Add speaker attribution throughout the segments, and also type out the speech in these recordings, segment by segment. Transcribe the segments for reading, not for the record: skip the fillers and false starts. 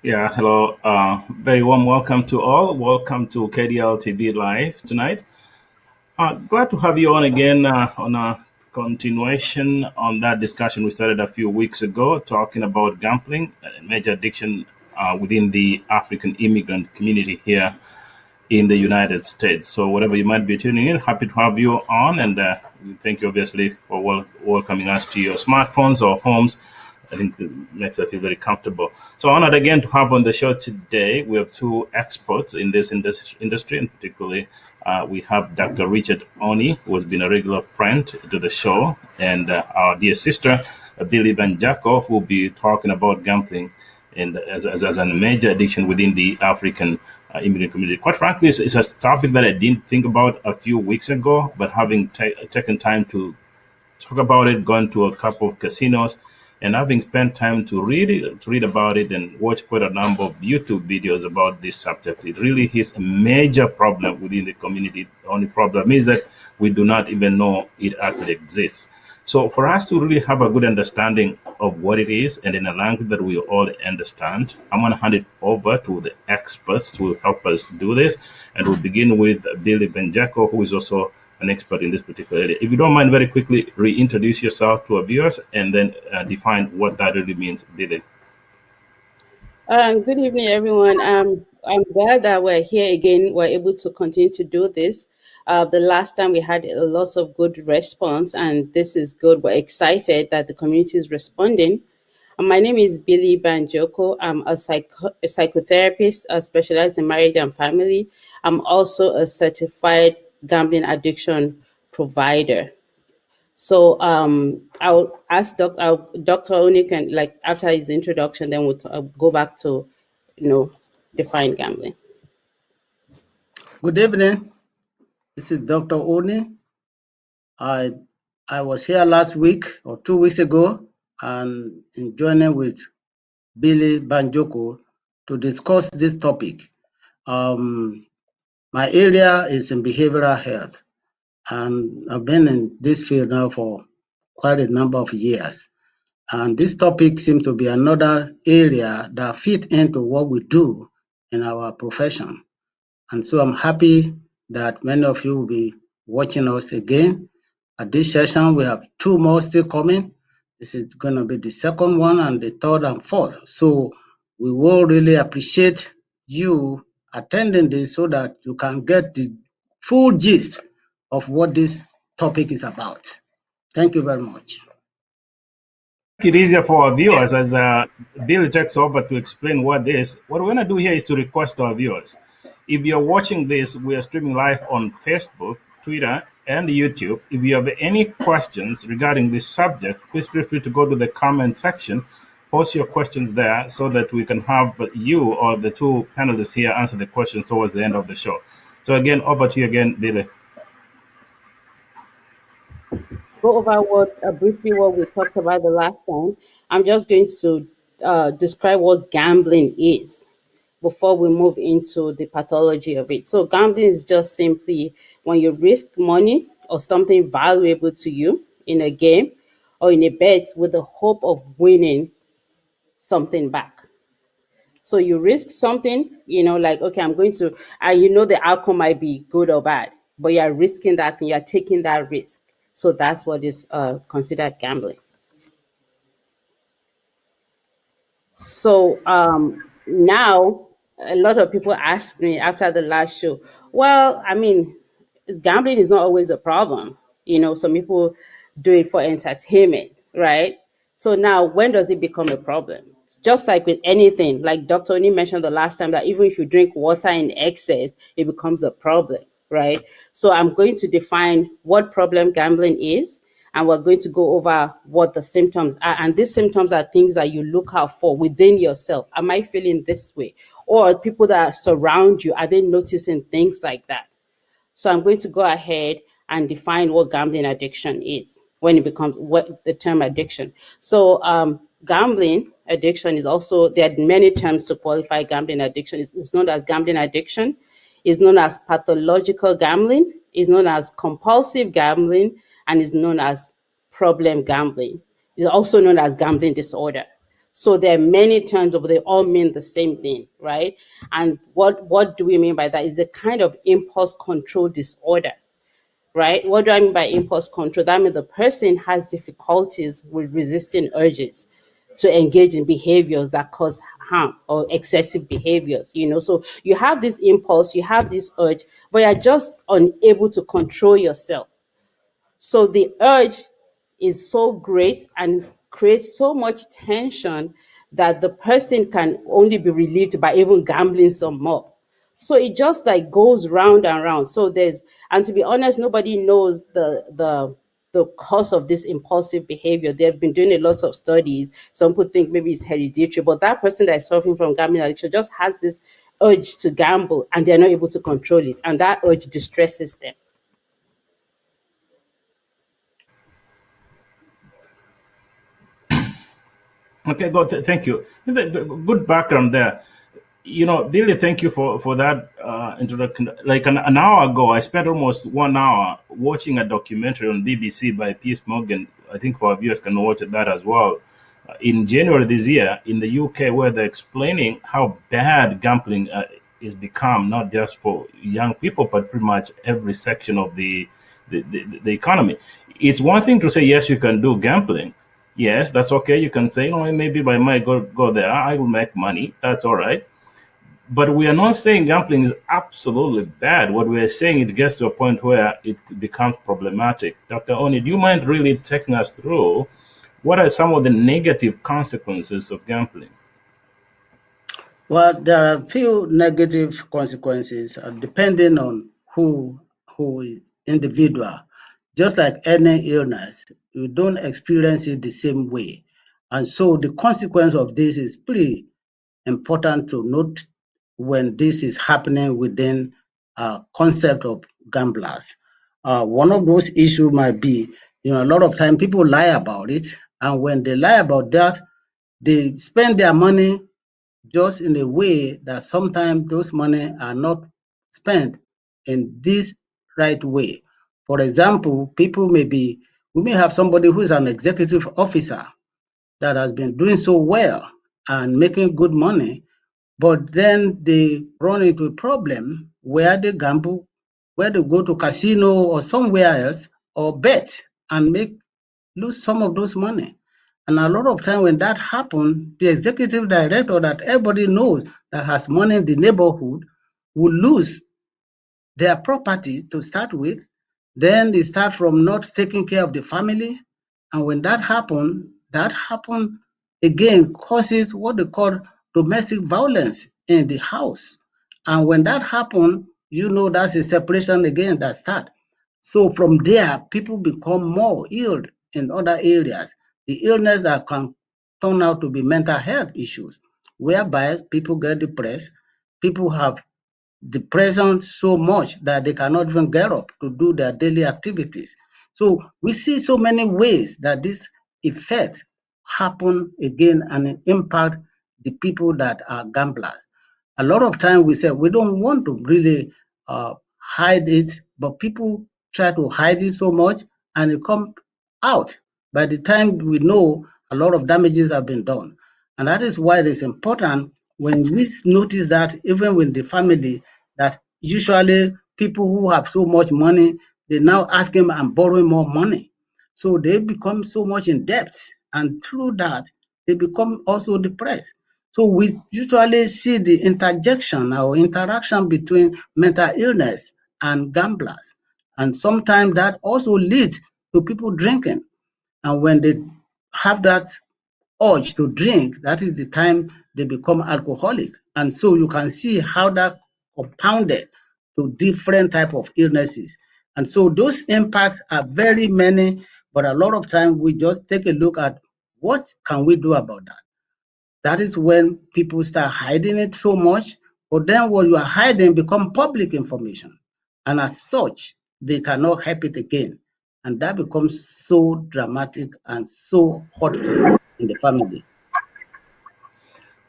Speaker 1: Yeah, hello. Very warm welcome to all. Welcome to KDRTV Live tonight. Glad to have you on again on a continuation on that discussion we started a few weeks ago, talking about gambling, a major addiction within the African immigrant community here in the United States. So whatever you might be tuning in, happy to have you on, and we thank you obviously for welcoming us to your smartphones or homes. I think it makes us feel very comfortable. So honored again to have on the show today. We have two experts in this industry, and particularly we have Dr. Richard Oni, who has been a regular friend to the show, and our dear sister, Billy Banjako, who will be talking about gambling and as a major addiction within the African immigrant community. Quite frankly, it's a topic that I didn't think about a few weeks ago, but having taken time to talk about it, gone to a couple of casinos, and having spent time to read about it and watch quite a number of YouTube videos about this subject, it really is a major problem within the community. The only problem is that we do not even know it actually exists. So for us to really have a good understanding of what it is and in a language that we all understand, I'm going to hand it over to the experts to help us do this. And we'll begin with Billy Benjako, who is also an expert in this particular area. If you don't mind, very quickly reintroduce yourself to our viewers and then define what that really means, Billy.
Speaker 2: Good evening, everyone. I'm glad that we're here again. We're able to continue to do this. The last time we had a lot of good response, and this is good. We're excited that the community is responding. My name is Billy Banjoko. I'm a psychotherapist specialized in marriage and family. I'm also a certified gambling addiction provider. So I'll ask Dr. Oni can, like, after his introduction, then we'll go back to, define gambling.
Speaker 3: Good evening. This is Dr. Oni. I was here last week or 2 weeks ago and in joining with Billy Banjoko to discuss this topic. My area is in behavioral health, and I've been in this field now for quite a number of years. And this topic seems to be another area that fit into what we do in our profession. And so I'm happy that many of you will be watching us again. At this session, we have two more still coming. This is going to be the second one and the third and fourth. So we will really appreciate you attending this so that you can get the full gist of what this topic is about. Thank you very much.
Speaker 1: Make it easier for our viewers as Bill takes over to explain what this. What we're going to do here is to request our viewers. If you're watching this, we are streaming live on Facebook, Twitter, and YouTube. If you have any questions regarding this subject, please feel free to go to the comment section, post your questions there so that we can have you or the two panelists here answer the questions towards the end of the show. So again, over to you again, Billy.
Speaker 2: Go over briefly what we talked about the last time. I'm just going to describe what gambling is before we move into the pathology of it. So gambling is just simply when you risk money or something valuable to you in a game or in a bet with the hope of winning something back. So you risk something, like, okay, I'm going to, and the outcome might be good or bad, but you're risking that and you're taking that risk. So that's what is considered gambling. So now a lot of people ask me after the last show, well, I mean, gambling is not always a problem. Some people do it for entertainment, right? So now when does it become a problem? Just like with anything, like Dr. Oni mentioned the last time, that even if you drink water in excess, it becomes a problem, right? So I'm going to define what problem gambling is, and we're going to go over what the symptoms are. And these symptoms are things that you look out for within yourself. Am I feeling this way? Or people that surround you, are they noticing things like that? So I'm going to go ahead and define what gambling addiction is when it becomes what the term addiction. So gambling addiction is also, there are many terms to qualify gambling addiction. It's known as gambling addiction. It's known as pathological gambling. It's known as compulsive gambling, and is known as problem gambling. It's also known as gambling disorder. So there are many terms, but they all mean the same thing, right? And what do we mean by that? Is the kind of impulse control disorder, right? What do I mean by impulse control? That means the person has difficulties with resisting urges to engage in behaviors that cause harm or excessive behaviors, So you have this impulse, you have this urge, but you're just unable to control yourself. So the urge is so great and creates so much tension that the person can only be relieved by even gambling some more. So it just like goes round and round. So and to be honest, nobody knows the cause of this impulsive behavior. They've been doing a lot of studies. Some people think maybe it's hereditary, but that person that is suffering from gambling addiction just has this urge to gamble and they're not able to control it. And that urge distresses them.
Speaker 1: Okay, good. Thank you. Good background there. Really, thank you for that introduction. Like an hour ago, I spent almost 1 hour watching a documentary on BBC by Piers Morgan. I think our viewers can watch that as well. In January this year, in the UK, where they're explaining how bad gambling is become, not just for young people, but pretty much every section of the economy. It's one thing to say, yes, you can do gambling. Yes, that's okay. You can say, maybe I might go there. I will make money. That's all right. But we are not saying gambling is absolutely bad. What we are saying, it gets to a point where it becomes problematic. Dr. Oni, do you mind really taking us through what are some of the negative consequences of gambling?
Speaker 3: Well, there are a few negative consequences depending on who is individual. Just like any illness, you don't experience it the same way. And so the consequence of this is pretty important to note when this is happening within a concept of gamblers. One of those issues might be, a lot of time people lie about it. And when they lie about that, they spend their money just in a way that sometimes those money are not spent in this right way. For example, we may have somebody who is an executive officer that has been doing so well and making good money, but then they run into a problem where they gamble, where they go to casino or somewhere else or bet and lose some of those money. And a lot of time when that happens, the executive director that everybody knows that has money in the neighborhood will lose their property to start with. Then they start from not taking care of the family. And when that happen again causes what they call domestic violence in the house. And when that happen, that's a separation again that start. So from there, people become more ill in other areas. The illness that can turn out to be mental health issues, whereby people get depressed, people have depression so much that they cannot even get up to do their daily activities. So we see so many ways that this effect happen again and impact the people that are gamblers. A lot of time we say we don't want to really hide it, but people try to hide it so much and it comes out. By the time we know, a lot of damages have been done. And that is why it is important when we notice that even with the family, that usually people who have so much money, they now ask him and borrowing more money. So they become so much in debt. And through that, they become also depressed. So we usually see the interjection or interaction between mental illness and gamblers. And sometimes that also leads to people drinking. And when they have that urge to drink, that is the time they become alcoholic. And so you can see how that compounded to different type of illnesses. And so those impacts are very many, but a lot of time we just take a look at what can we do about that. That is when people start hiding it so much, but then what you are hiding become public information. And as such, they cannot help it again. And that becomes so dramatic and so hurtful in the family.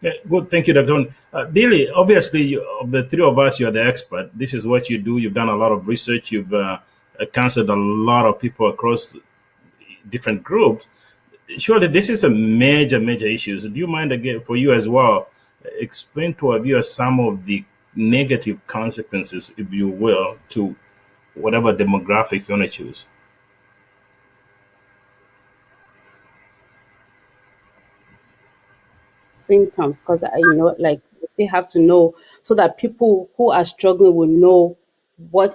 Speaker 1: Okay, good. Thank you, Dr. Billy, obviously, of the three of us, you're the expert. This is what you do. You've done a lot of research. You've counseled a lot of people across different groups. surely this is a major issue. So do you mind, again, for you as well, explain to our viewers some of the negative consequences, if you will, to whatever demographic you want to choose?
Speaker 2: Symptoms, because like they have to know so that people who are struggling will know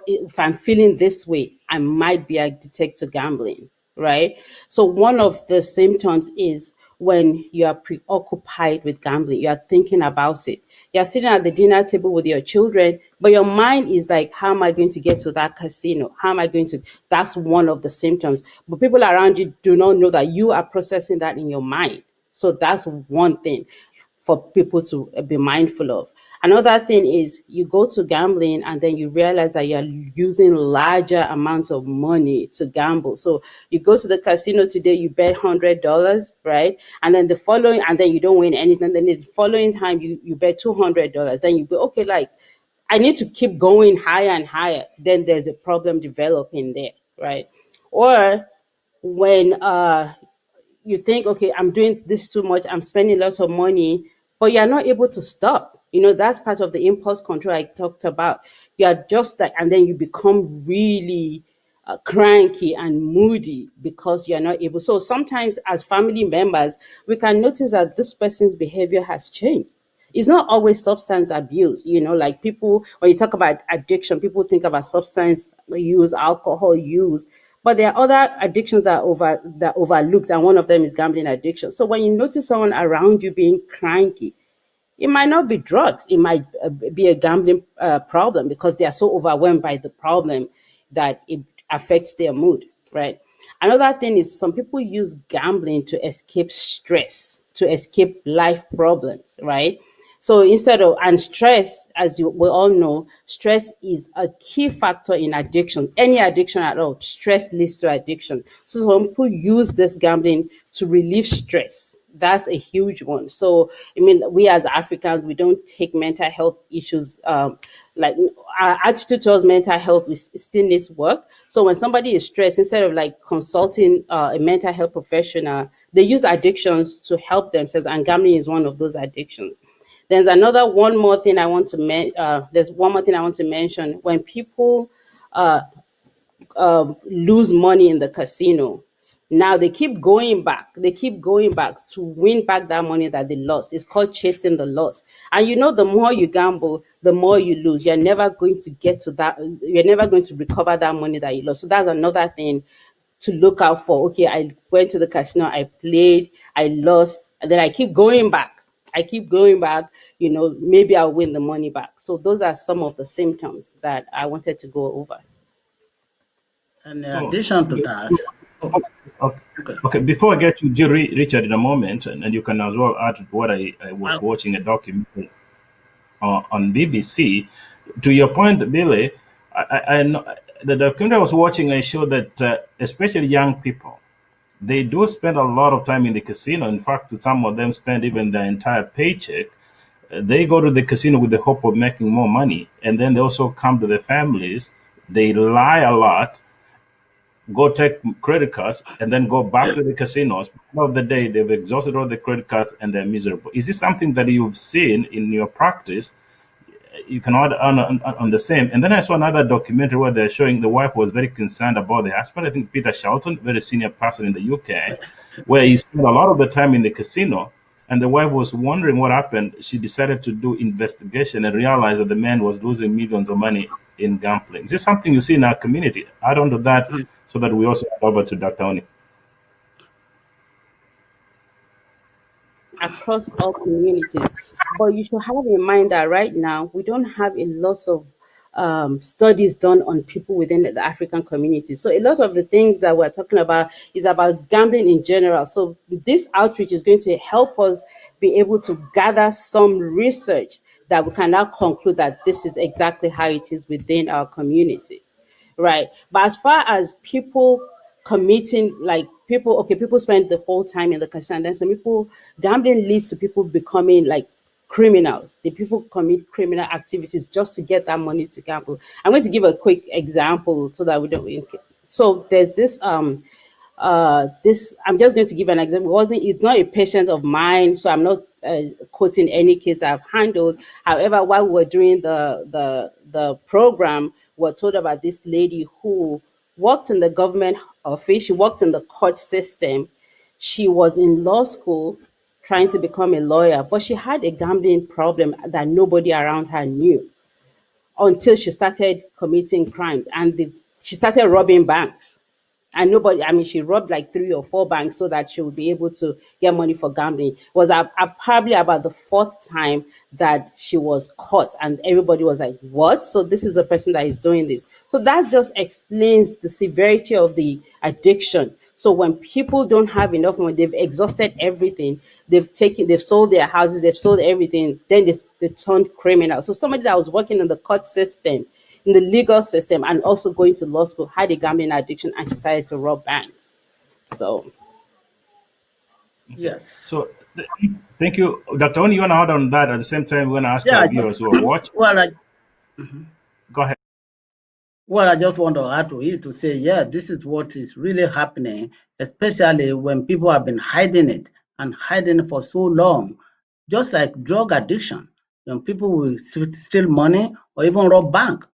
Speaker 2: if I'm feeling this way, I might be addicted to gambling, right? So one of the symptoms is when you are preoccupied with gambling, you are thinking about it. You're sitting at the dinner table with your children, but your mind is like, how am I going to get to that casino? How am I going to? That's one of the symptoms. But people around you do not know that you are processing that in your mind. So that's one thing for people to be mindful of. Another thing is you go to gambling and then you realize that you're using larger amounts of money to gamble. So you go to the casino today, you bet $100, right? And then and then you don't win anything. Then the following time you bet $200. Then you go, okay, like I need to keep going higher and higher. Then there's a problem developing there, right? Or when you think, okay, I'm doing this too much, I'm spending lots of money, but you're not able to stop. That's part of the impulse control I talked about. You are just like, and then you become really cranky and moody because you're not able. So sometimes, as family members, we can notice that this person's behavior has changed. It's not always substance abuse, like people, when you talk about addiction, people think about substance use, alcohol use, but there are other addictions that overlooked, and one of them is gambling addiction. So when you notice someone around you being cranky, it might not be drugs. It might be a gambling problem because they are so overwhelmed by the problem that it affects their mood, right? Another thing is some people use gambling to escape stress, to escape life problems, right? So and stress, as we all know, stress is a key factor in addiction. Any addiction at all, stress leads to addiction. So some people use this gambling to relieve stress. That's a huge one. So, I mean, we as Africans, we don't take mental health issues, like our attitude towards mental health, still needs work. So when somebody is stressed, instead of like consulting a mental health professional, they use addictions to help themselves, and gambling is one of those addictions. One more thing I want to there's one more thing I want to mention. When people lose money in the casino, now they keep going back. They keep going back to win back that money that they lost. It's called chasing the loss. And the more you gamble, the more you lose. You're never going to get to that. You're never going to recover that money that you lost. So that's another thing to look out for. Okay, I went to the casino, I played, I lost, and then I keep going back. Maybe I'll win the money back. So those are some of the symptoms that I wanted to go over.
Speaker 3: And in
Speaker 1: So,
Speaker 3: addition to that,
Speaker 1: okay.
Speaker 3: okay.
Speaker 1: Okay, before I get to Jerry, Richard, in a moment, and you can as well add to what I was watching a documentary on BBC. To your point, Billy, I know the documentary I was watching, I showed that especially young people, they do spend a lot of time in the casino. In fact, some of them spend even their entire paycheck. They go to the casino with the hope of making more money, and then they also come to their families. They lie a lot, go take credit cards, and then go back to the casinos. At the end of the day, they've exhausted all the credit cards and they're miserable. Is this something that you've seen in your practice? You can add on the same. And then I saw another documentary where they're showing the wife was very concerned about the husband. I think Peter Shelton, very senior person in the UK, where he spent a lot of the time in the casino. And the wife was wondering what happened. She decided to do investigation and realized that the man was losing millions of money in gambling. Is this something you see in our community? Add on to that so that we also hand over to Dr. Oni.
Speaker 2: Across all communities. But you should have in mind that right now we don't have a lot of studies done on people within the African community. So a lot of the things that we're talking about is about gambling in general. So this outreach is going to help us be able to gather some research that we can now conclude that this is exactly how it is within our community. Right. But as far as people committing, like people spend the whole time in the casino, and then some people, gambling leads to people becoming like criminals. The people commit criminal activities just to get that money to gamble. I'm going to give a quick example so that we don't. So there's this This, I'm just going to give an example. It's not a patient of mine, so I'm not quoting any case I've handled. However, while we were doing the program, we're told about this lady who worked in the government office. She worked in the court system. She was in law school trying to become a lawyer, but she had a gambling problem that nobody around her knew until she started committing crimes, and she started robbing banks. And nobody, I mean, she robbed like 3 or 4 banks so that she would be able to get money for gambling. It was probably about the fourth time that she was caught, and everybody was like, what? So this is the person that is doing this. So that just explains the severity of the addiction. So when people don't have enough money, they've exhausted everything, they've sold their houses, they've sold everything, then they turned criminal. So somebody that was working in the court system, in the legal system, and also going to law school, had a gambling addiction, and she started to rob banks. So
Speaker 1: Okay.
Speaker 3: Yes.
Speaker 1: So thank you, Dr. Oni. You want to add on that? At the same time, we're going to ask
Speaker 3: Yeah,
Speaker 1: our
Speaker 3: I
Speaker 1: viewers
Speaker 3: just
Speaker 1: who are watching. Go ahead.
Speaker 3: I just want to add to it to say, yeah, this is what is really happening, especially when people have been hiding it and hiding it for so long. Just like drug addiction, when people will steal money or even rob bank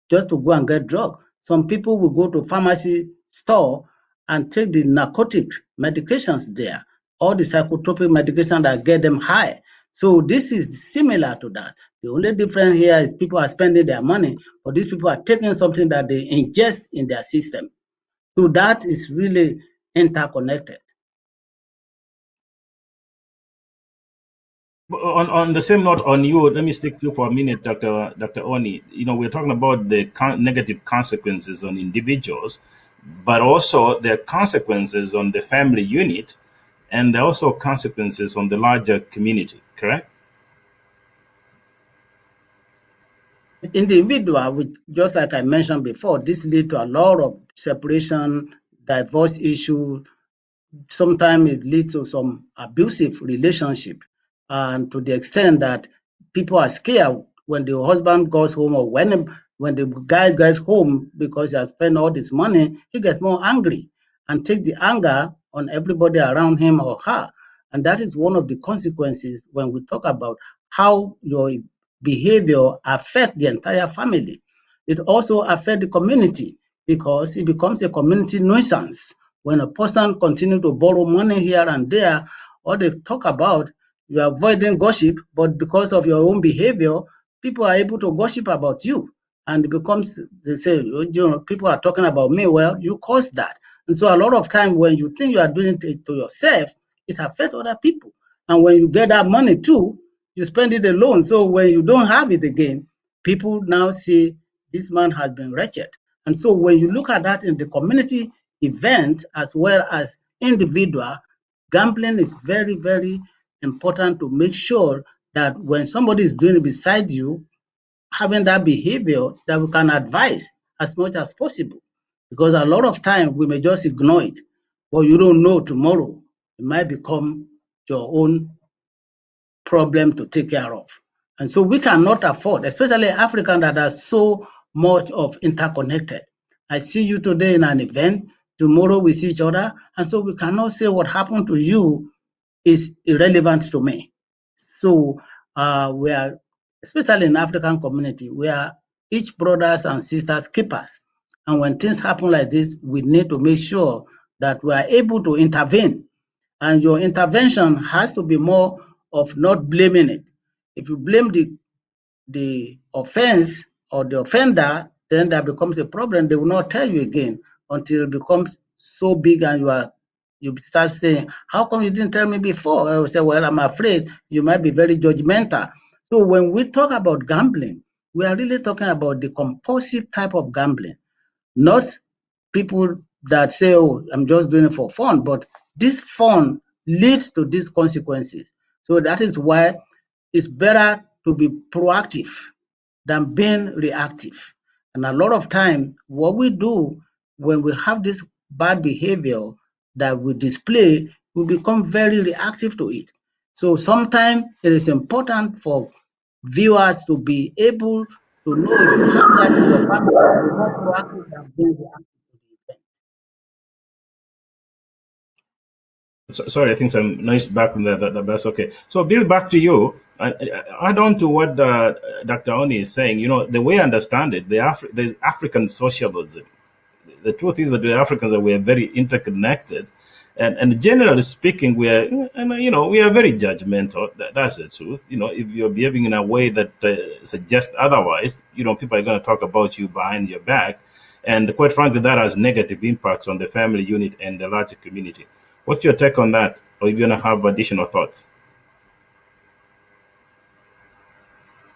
Speaker 3: just to go and get drug. Some people will go to pharmacy store and take the narcotic medications there, all the psychotropic medication that get them high. So this is similar to that. The only difference here is people are spending their money, but these people are taking something that they ingest in their system. So that is really interconnected.
Speaker 1: On the same note, on you, let me stick to you for a minute, Dr. Oni. You know, we're talking about the negative consequences on individuals, but also the consequences on the family unit, and there are also consequences on the larger community, correct?
Speaker 3: Individual, which just like I mentioned before, this lead to a lot of separation, divorce issue. Sometimes it leads to some abusive relationship, and to the extent that people are scared when the husband goes home, or when the guy gets home because he has spent all this money, he gets more angry and take the anger on everybody around him or her. And that is one of the consequences when we talk about how your behavior affect the entire family. It also affect the community because it becomes a community nuisance. When a person continue to borrow money here and there, all they talk about, you are avoiding gossip, but because of your own behavior, people are able to gossip about you. And it becomes, they say, people are talking about me. Well, you caused that. And so a lot of time when you think you are doing it to yourself, it affects other people. And when you get that money too, you spend it alone. So when you don't have it again, people now say this man has been wretched. And so when you look at that in the community event as well as individual, gambling is very, very important to make sure that when somebody is doing it beside you, having that behavior, that we can advise as much as possible. Because a lot of time we may just ignore it, but you don't know tomorrow it might become your own problem to take care of. And so we cannot afford, especially Africans that are so much of interconnected. I see you today in an event, tomorrow we see each other, and so we cannot say what happened to you is irrelevant to me. So we are, especially in African community, we are each brothers and sisters keepers. And when things happen like this, we need to make sure that we are able to intervene, and your intervention has to be more of not blaming it. If you blame the offense or the offender, then that becomes a problem. They will not tell you again until it becomes so big and you start saying, how come you didn't tell me before? I will say, well, I'm afraid you might be very judgmental. So when we talk about gambling, we are really talking about the compulsive type of gambling, not people that say, oh, I'm just doing it for fun, but this fun leads to these consequences. So that is why it's better to be proactive than being reactive. And a lot of time, what we do when we have this bad behavior that we display, we become very reactive to it. So sometimes it is important for viewers to be able to know if you have that in your family, be more proactive than being reactive to the event.
Speaker 1: Sorry, I think some noise back from there. That's okay. So, Bill, back to you. Add on to what Dr. Oni is saying. You know, the way I understand it, there's African socialism. The truth is that the Africans we are very interconnected, and generally speaking, we are very judgmental. That's the truth. You know, if you're behaving in a way that suggests otherwise, people are going to talk about you behind your back, and quite frankly, that has negative impacts on the family unit and the larger community. What's your take on that, or if you're going to have additional thoughts?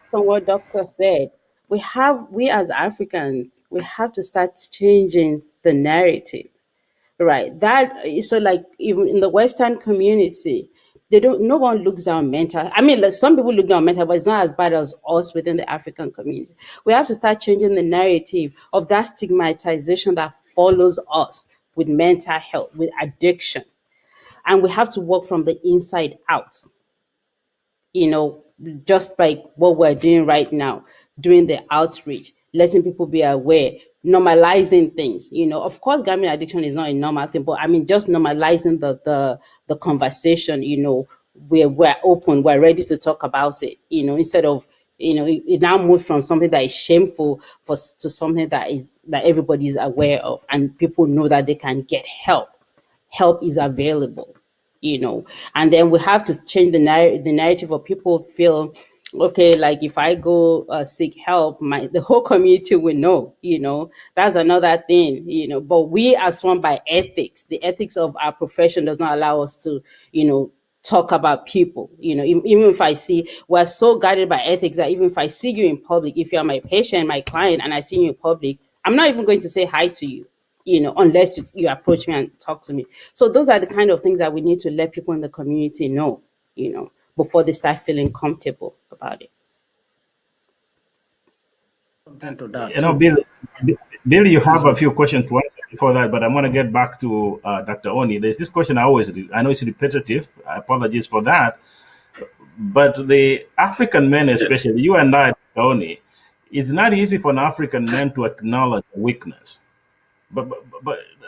Speaker 2: From what Doctor said, we as Africans, we have to start changing the narrative. Right. That so like even in the Western community, no one looks down mental. I mean, like, some people look down mental, but it's not as bad as us within the African community. We have to start changing the narrative of that stigmatization that follows us with mental health, with addiction. And we have to work from the inside out, you know, just like what we're doing right now, doing the outreach, letting people be aware, normalizing things. You know, of course, gambling addiction is not a normal thing, but I mean, just normalizing the conversation. You know, we're open, we're ready to talk about it. You know, instead of it now moved from something that is shameful to something that everybody is aware of, and people know that they can get help. Help is available, you know. And then we have to change the narrative of people feel okay, like if I go seek help, the whole community will know, you know. That's another thing, you know. But we are sworn by ethics. The ethics of our profession does not allow us to, you know, talk about people, you know. Even if I see, we're so guided by ethics that even if I see you in public, if you're my patient, my client, and I see you in public, I'm not even going to say hi to you, you know, unless you approach me and talk to me. So those are the kind of things that we need to let people in the community know, you know, before they start feeling comfortable about it.
Speaker 3: Something to that
Speaker 1: You know,
Speaker 3: too.
Speaker 1: Bill, you have a few questions to answer before that, but I want to get back to Dr. Oni. There's this question I know it's repetitive. I apologize for that. But the African men, especially you and I, Dr. Oni, it's not easy for an African man to acknowledge weakness. But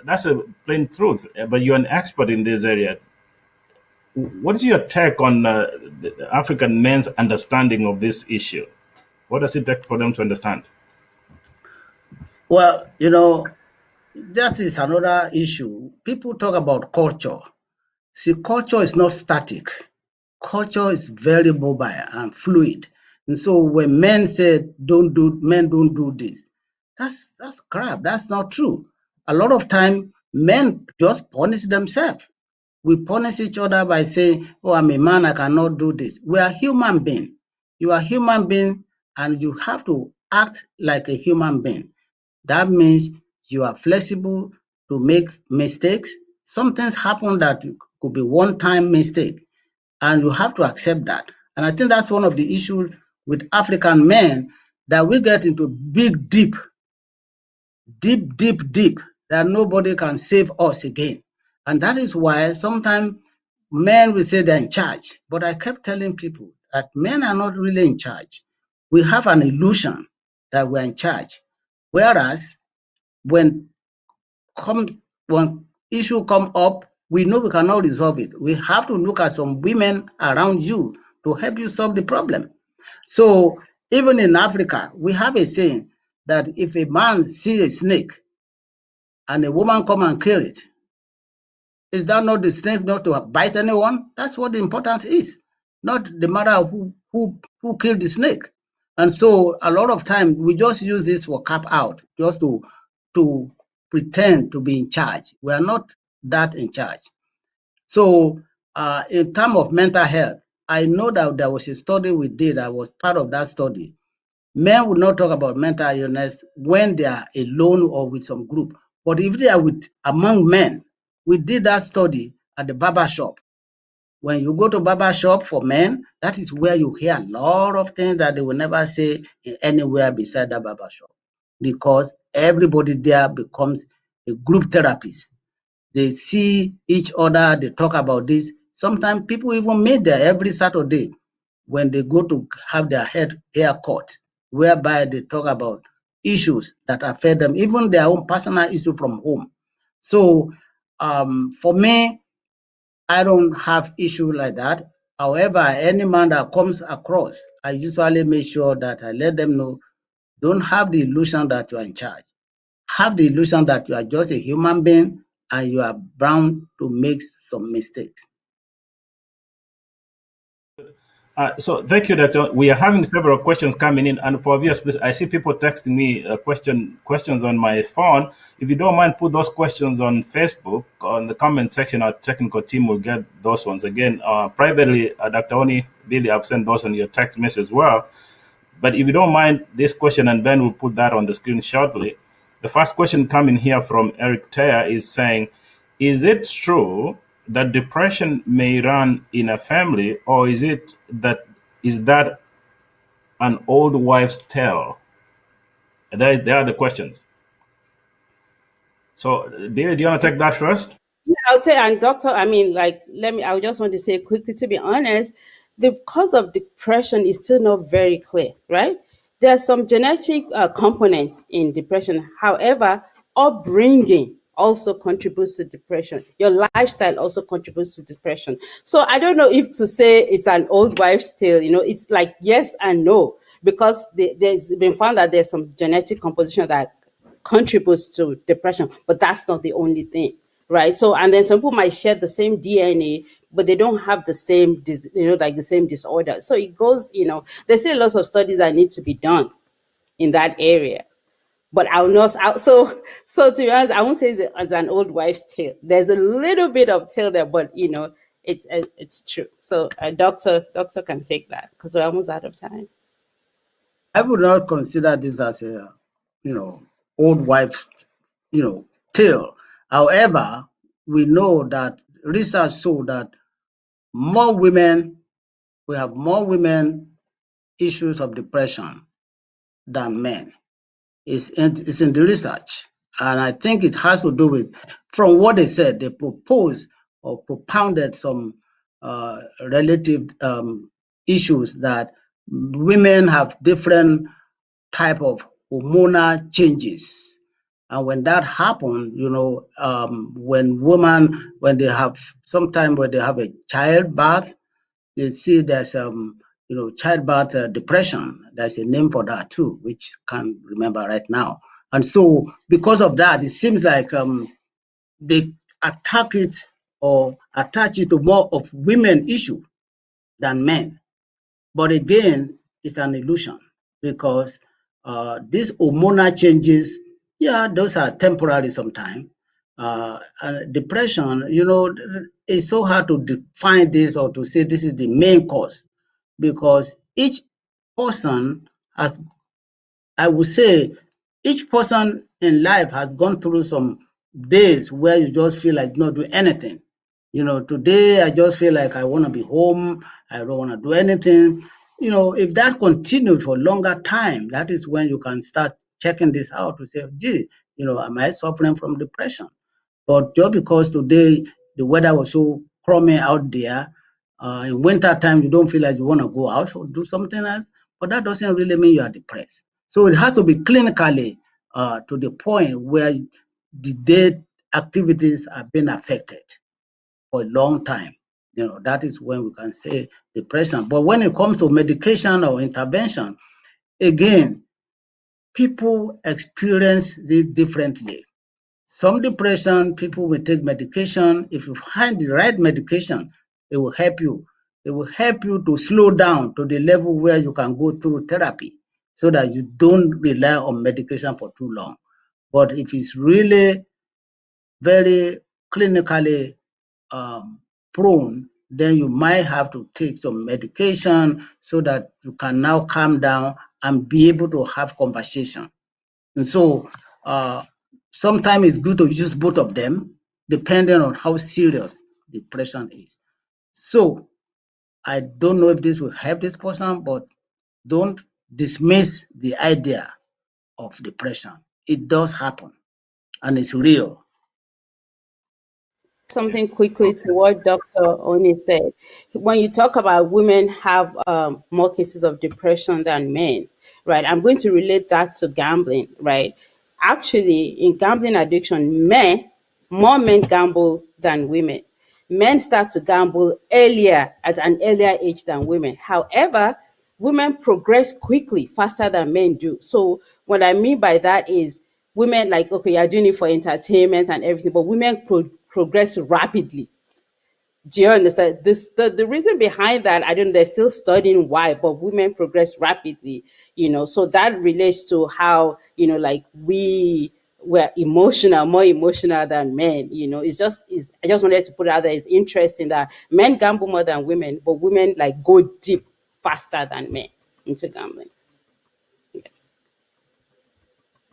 Speaker 1: that's a plain truth. But you're an expert in this area. What is your take on the African men's understanding of this issue? What does it take for them to understand?
Speaker 3: Well, you know, that is another issue. People talk about culture. See, culture is not static. Culture is very mobile and fluid. And so when men say men don't do this, that's crap. That's not true. A lot of time men just punish themselves. We punish each other by saying, "Oh, I'm a man, I cannot do this." We are human being. You are human being, and you have to act like a human being. That means you are flexible to make mistakes. Some things happen that could be one-time mistake, and you have to accept that. And I think that's one of the issues with African men, that we get into deep that nobody can save us again. And that is why sometimes men will say they're in charge. But I kept telling people that men are not really in charge. We have an illusion that we're in charge. Whereas when issue come up, we know we cannot resolve it. We have to look at some women around you to help you solve the problem. So even in Africa, we have a saying that if a man sees a snake and a woman come and kill it, is that not the snake not to bite anyone? That's what the importance is, not the matter of who killed the snake. And so a lot of time we just use this for cap out, just to pretend to be in charge. We are not that in charge. So in terms of mental health, I know that there was a study we did. I was part of that study. Men would not talk about mental illness when they are alone or with some group. But if they are among men, we did that study at the barber shop. When you go to barber shop for men, that is where you hear a lot of things that they will never say anywhere beside that barber shop, because everybody there becomes a group therapist. They see each other, they talk about this. Sometimes people even meet there every Saturday when they go to have their hair cut, whereby they talk about issues that affect them, even their own personal issue from home. So for me, I don't have issue like that. However, any man that comes across, I usually make sure that I let them know, don't have the illusion that you are in charge. Have the illusion that you are just a human being and you are bound to make some mistakes.
Speaker 1: So thank you, Doctor. We are having several questions coming in, and for obvious reasons, I see people texting me questions on my phone. If you don't mind, put those questions on Facebook on the comment section. Our technical team will get those ones. Again, privately, Dr. Oni, Billy, I've sent those on your text message as well. But if you don't mind this question, and Ben will put that on the screen shortly. The first question coming here from Eric Taylor is saying, is it true that depression may run in a family, or is that an old wives' tale? There are the questions. So, Billy, do you want to take that first?
Speaker 2: Yeah, I'll tell you, and doctor, I mean, like, I just want to say quickly, to be honest, the cause of depression is still not very clear, right? There are some genetic components in depression. However, upbringing also contributes to depression. Your lifestyle also contributes to depression. So I don't know if to say it's an old wives' tale, it's like yes and no, because there's been found that there's some genetic composition that contributes to depression, but that's not the only thing, right? So, and then some people might share the same DNA, but they don't have the same, like the same disorder. So it goes, there's still lots of studies that need to be done in that area. But I'll not. So to be honest, I won't say it's as an old wives' tale. There's a little bit of tale there, but it's true. So a doctor can take that because we're almost out of time.
Speaker 3: I would not consider this as a, old wives, tale. However, we know that research show that we have more women issues of depression than men. It's in the research. And I think it has to do with, from what they said, they proposed or propounded some relative issues that women have different type of hormonal changes. And when that happens, when they have a childbirth, they see there's childbirth depression. There's a name for that too, which I can't remember right now. And so because of that, it seems like they attack it or attach it to more of women issue than men. But again, it's an illusion because these hormonal changes, yeah, those are temporary sometimes. And depression, it's so hard to define this or to say this is the main cause because each person has, I would say, each person in life has gone through some days where you just feel like not doing anything. Today I just feel like I want to be home. I don't want to do anything. If that continues for a longer time, that is when you can start checking this out to say, gee, am I suffering from depression? But just because today the weather was so crummy out there, in winter time you don't feel like you want to go out or do something else, but that doesn't really mean you are depressed. So it has to be clinically to the point where the day activities are being affected for a long time. That is when we can say depression. But when it comes to medication or intervention, again, people experience this differently. Some depression, people will take medication. If you find the right medication, it will help you. It will help you to slow down to the level where you can go through therapy so that you don't rely on medication for too long. But if it's really very clinically prone, then you might have to take some medication so that you can now calm down and be able to have conversation. And so sometimes it's good to use both of them depending on how serious depression is. So I don't know if this will help this person, but don't dismiss the idea of depression. It does happen and it's real.
Speaker 2: Something quickly to what Dr. Oni said. When you talk about women have more cases of depression than men, right? I'm going to relate that to gambling, right? Actually, in gambling addiction, more men gamble than women. Men start to gamble earlier, at an earlier age than women. However, women progress quickly, faster than men do. So what I mean by that is women, like, okay, you're doing it for entertainment and everything, but women progress rapidly. Do you understand? The reason behind that, I don't know, they're still studying why, but women progress rapidly, so that relates to how, like, we're emotional, more emotional than men. I just wanted to put it out there. It's interesting that men gamble more than women, but women like go deep faster than men into gambling.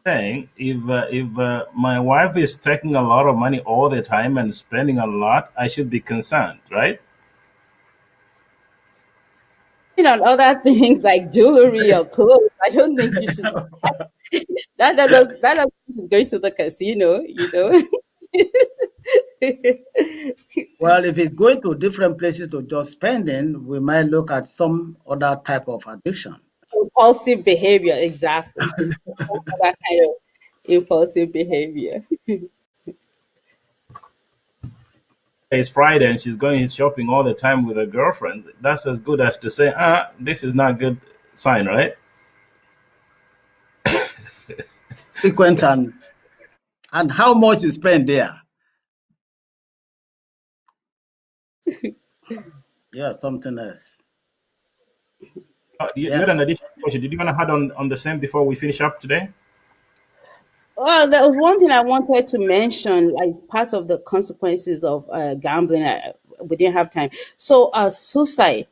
Speaker 1: Saying if my wife is taking a lot of money all the time and spending a lot, I should be concerned, right?
Speaker 2: Other things like jewelry or clothes, I don't think you should. That does she's going to the casino.
Speaker 3: Well, if it's going to different places to just spending, we might look at some other type of addiction.
Speaker 2: Impulsive behavior, exactly. That kind of impulsive behavior.
Speaker 1: It's Friday and she's going shopping all the time with her girlfriend. That's as good as to say, this is not a good sign, right?
Speaker 3: Frequent and how much you spend there. Yeah, something else.
Speaker 1: You had an additional question. Did you want to add on the same before we finish up today?
Speaker 2: Well, there was one thing I wanted to mention as part of the consequences of gambling. We didn't have time. So, suicide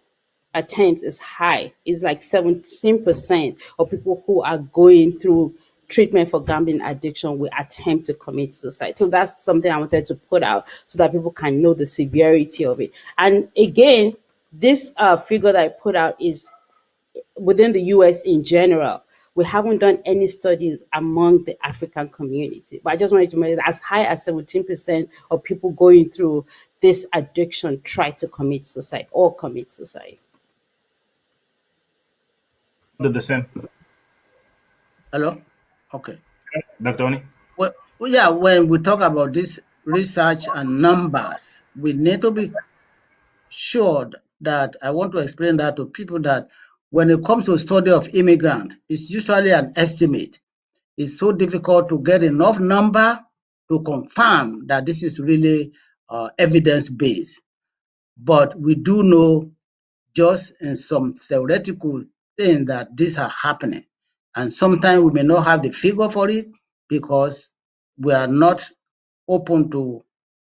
Speaker 2: attempts is high. It's like 17% of people who are going through treatment for gambling addiction will attempt to commit suicide. So that's something I wanted to put out so that people can know the severity of it. And again, this figure that I put out is within the US in general. We haven't done any studies among the African community. But I just wanted to mention that as high as 17% of people going through this addiction try to commit suicide or commit suicide.
Speaker 1: Do the same.
Speaker 3: Hello? Okay.
Speaker 1: Dr. Oni?
Speaker 3: Well, yeah, when we talk about this research and numbers, we need to be sure that I want to explain that to people that when it comes to study of immigrant, it's usually an estimate. It's so difficult to get enough number to confirm that this is really evidence-based. But we do know just in some theoretical thing that these are happening. And sometimes we may not have the figure for it because we are not open to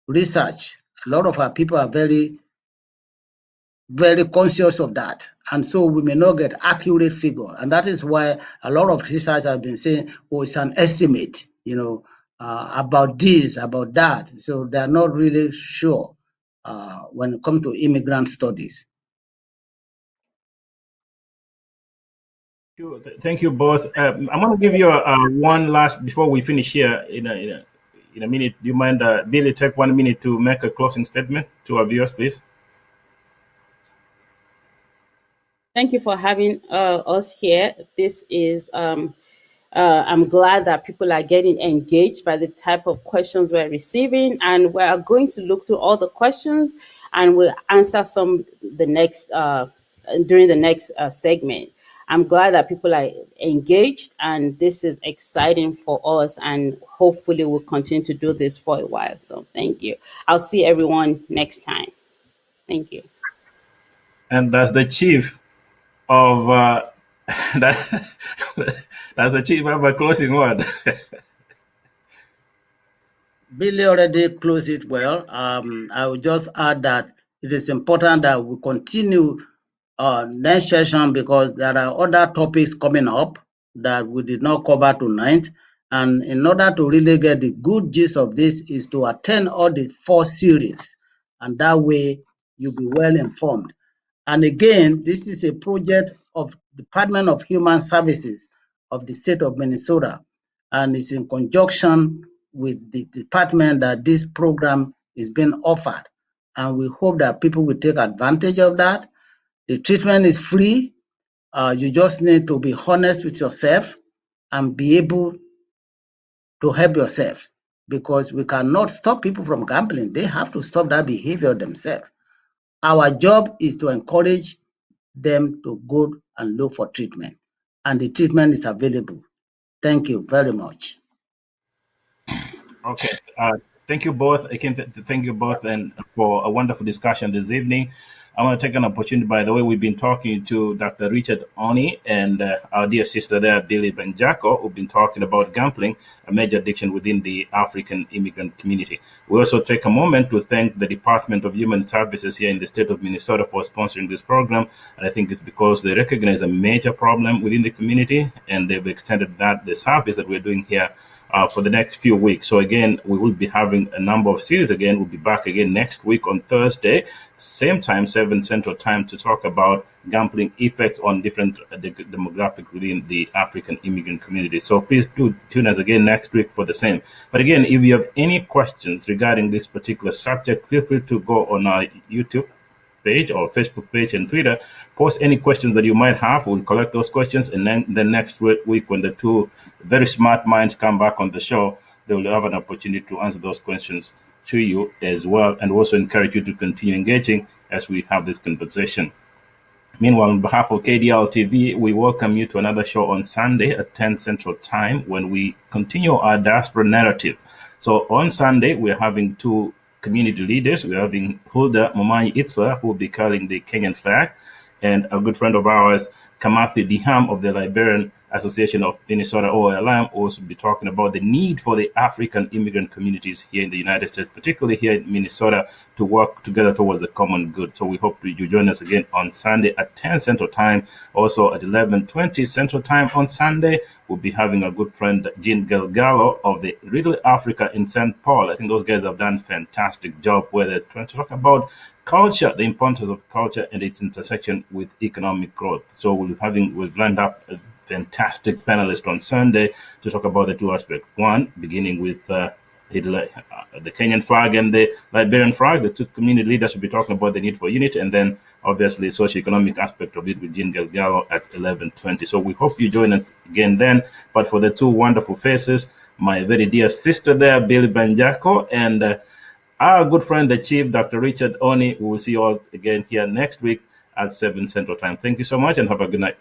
Speaker 3: research. A lot of our people are very, very conscious of that. And so we may not get accurate figure. And that is why a lot of research have been saying, oh, it's an estimate, about this, about that. So they're not really sure when it comes to immigrant studies.
Speaker 1: Thank you both. I'm going to give you one last before we finish here in a minute. Do you mind, Billy, take 1 minute to make a closing statement to our viewers, please?
Speaker 2: Thank you for having us here. This is I'm glad that people are getting engaged by the type of questions we're receiving, and we are going to look through all the questions and we'll answer some the next during the next segment. I'm glad that people are engaged, and this is exciting for us, and hopefully we'll continue to do this for a while. So thank you. I'll see everyone next time. Thank you.
Speaker 1: And that's the chief of that's the chief of a closing word.
Speaker 3: Billy already closed it well. I will just add that it is important that we continue next session because there are other topics coming up that we did not cover tonight. And in order to really get the good gist of this is to attend all the 4 series. And that way you'll be well informed. And again, this is a project of Department of Human Services of the state of Minnesota. And it's in conjunction with the department that this program is being offered. And we hope that people will take advantage of that. The treatment is free. You just need to be honest with yourself and be able to help yourself because we cannot stop people from gambling. They have to stop that behavior themselves. Our job is to encourage them to go and look for treatment, and the treatment is available. Thank you very much.
Speaker 1: Okay. Thank you both. Again, thank you both and for a wonderful discussion this evening. I want to take an opportunity, by the way, we've been talking to Dr. Richard Oni and our dear sister there, Billy Benjako, who've been talking about gambling, a major addiction within the African immigrant community. We also take a moment to thank the Department of Human Services here in the state of Minnesota for sponsoring this program. And I think it's because they recognize a major problem within the community, and they've extended the service that we're doing here for the next few weeks. So again, we will be having a number of series again. We'll be back again next week on Thursday, same time, 7 Central Time, to talk about gambling effect on different demographics within the African immigrant community. So please do tune us again next week for the same. But again, if you have any questions regarding this particular subject, feel free to go on our YouTube page or Facebook page and Twitter. Post any questions that you might have. We'll collect those questions, and then the next week, when the two very smart minds come back on the show, they will have an opportunity to answer those questions to you as well, and also encourage you to continue engaging as we have this conversation. Meanwhile, on behalf of KDRTV, we welcome you to another show on Sunday at 10 Central Time, when we continue our diaspora narrative. So on Sunday, we're having two community leaders. We're having Hulda Momanyi Itzler, who will be carrying the Kenyan flag, and a good friend of ours, Kamathi Diham of the Liberian Association of Minnesota OLM, also be talking about the need for the African immigrant communities here in the United States, particularly here in Minnesota, to work together towards the common good. So we hope you join us again on Sunday at 10 Central Time, also at 11:20 Central Time on Sunday. We'll be having a good friend, Jean Galgalo of the Riddle Africa in St. Paul. I think those guys have done a fantastic job where they're trying to talk about culture, the importance of culture and its intersection with economic growth. So we've lined up a fantastic panelist on Sunday to talk about the two aspects. One, beginning with the Kenyan flag and the Liberian flag. The two community leaders will be talking about the need for unity, and then obviously socioeconomic aspect of it with Jean Galgalo at 11:20. So we hope you join us again then. But for the two wonderful faces, my very dear sister there, Billy Benjako, and our good friend, the Chief, Dr. Richard Oni. We will see you all again here next week at 7 Central Time. Thank you so much and have a good night.